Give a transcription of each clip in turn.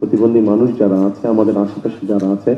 প্রতিবন্ধী মানুষ যারা আছে, আমাদের আশেপাশে যারা আছে,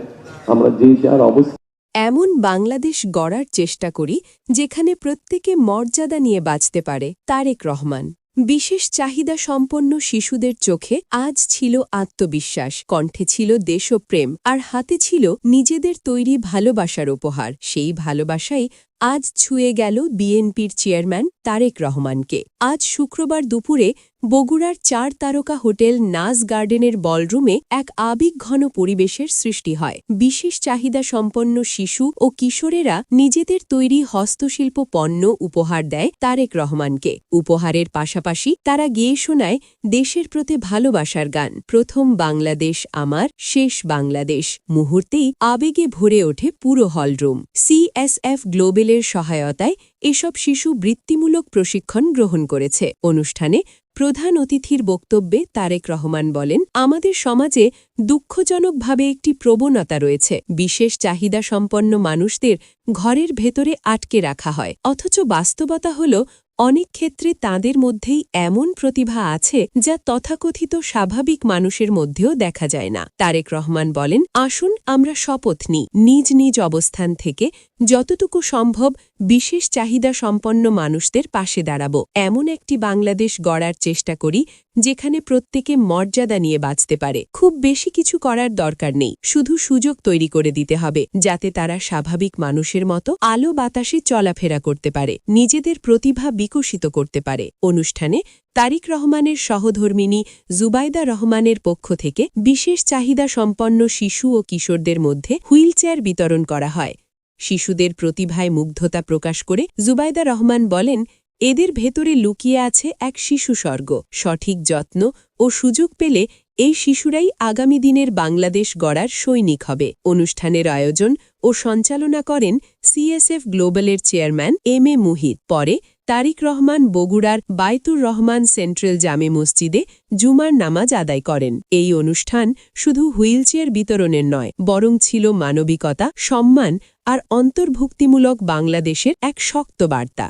আমরা যে যার অবস্থা। এমন বাংলাদেশ গড়ার চেষ্টা করি যেখানে প্রত্যেকে মর্যাদা নিয়ে বাঁচতে পারে। তারেক রহমান। বিশেষ চাহিদা সম্পন্ন শিশুদের চোখে আজ ছিল আত্মবিশ্বাস, কণ্ঠে ছিল দেশপ্রেম, আর হাতে ছিল নিজেদের তৈরি ভালোবাসার উপহার। সেই ভালোবাসাই আজ ছুঁয়ে গেল বিএনপির চেয়ারম্যান তারেক রহমানকে। আজ শুক্রবার দুপুরে বগুড়ার ৪ তারকা হোটেল নাজ গার্ডেনের বলরুমে এক আবেগঘন পরিবেশের সৃষ্টি হয়। বিশেষ চাহিদা সম্পন্ন শিশু ও কিশোরেরা নিজেদের তৈরি হস্তশিল্প পণ্য উপহার দেয় তারেক রহমানকে। উপহারের পাশাপাশি তারা গেয়ে শোনায় দেশের প্রতি ভালোবাসার গান। প্রথম বাংলাদেশ আমার, শেষ বাংলাদেশ। মুহূর্তেই আবেগে ভরে ওঠে পুরো হলরুম। সিএসএফ গ্লোবেলের সহায়তায় এসব শিশু বৃত্তিমূলক প্রশিক্ষণ গ্রহণ করেছে। অনুষ্ঠানে প্রধান অতিথির বক্তব্যে তারেক রহমান বলেন, আমাদের সমাজে দুঃখজনকভাবে একটি প্রবণতা রয়েছে। বিশেষ চাহিদা সম্পন্ন মানুষদের ঘরের ভেতরে আটকে রাখা হয়, অথচ বাস্তবতা হল অনেক ক্ষেত্রে তাঁদের মধ্যেই এমন প্রতিভা আছে যা তথাকথিত স্বাভাবিক মানুষের মধ্যেও দেখা যায় না। তারেক রহমান বলেন, আসুন আমরা শপথ নিই, নিজ নিজ অবস্থান থেকে যতটুকু সম্ভব বিশেষ চাহিদা সম্পন্ন মানুষদের পাশে দাঁড়াব। এমন একটি বাংলাদেশ গড়ার চেষ্টা করি যেখানে প্রত্যেকে মর্যাদা নিয়ে বাঁচতে পারে। খুব বেশি কিছু করার দরকার নেই, শুধু সুযোগ তৈরি করে দিতে হবে যাতে তারা স্বাভাবিক মানুষের মতো আলো বাতাসে চলাফেরা করতে পারে, নিজেদের প্রতিভা বিকশিত করতে পারে। অনুষ্ঠানে তারেক রহমানের সহধর্মিণী জুবাইদা রহমানের পক্ষ থেকে বিশেষ চাহিদা সম্পন্ন শিশু ও কিশোরদের মধ্যে হুইলচেয়ার বিতরণ করা হয়। শিশুদের প্রতিভায় মুগ্ধতা প্রকাশ করে জুবাইদা রহমান বলেন, এদের ভেতরে লুকিয়ে আছে এক শিশু স্বর্গ। সঠিক যত্ন ও সুযোগ পেলে এই শিশুরাই আগামী দিনের বাংলাদেশ গড়ার সৈনিক হবে। অনুষ্ঠানের আয়োজন ও সঞ্চালনা করেন সিএসএফ গ্লোবালের চেয়ারম্যান এম.এ. মুহিত। পরে তারেক রহমান বগুড়ার বায়তুর রহমান সেন্ট্রাল জামে মসজিদে জুমার নামাজ আদায় করেন। এই অনুষ্ঠান শুধু হুইলচেয়ার বিতরণের নয়, বরং ছিল মানবিকতা, সম্মান আর অন্তর্ভুক্তিমূলক বাংলাদেশের এক শক্ত বার্তা।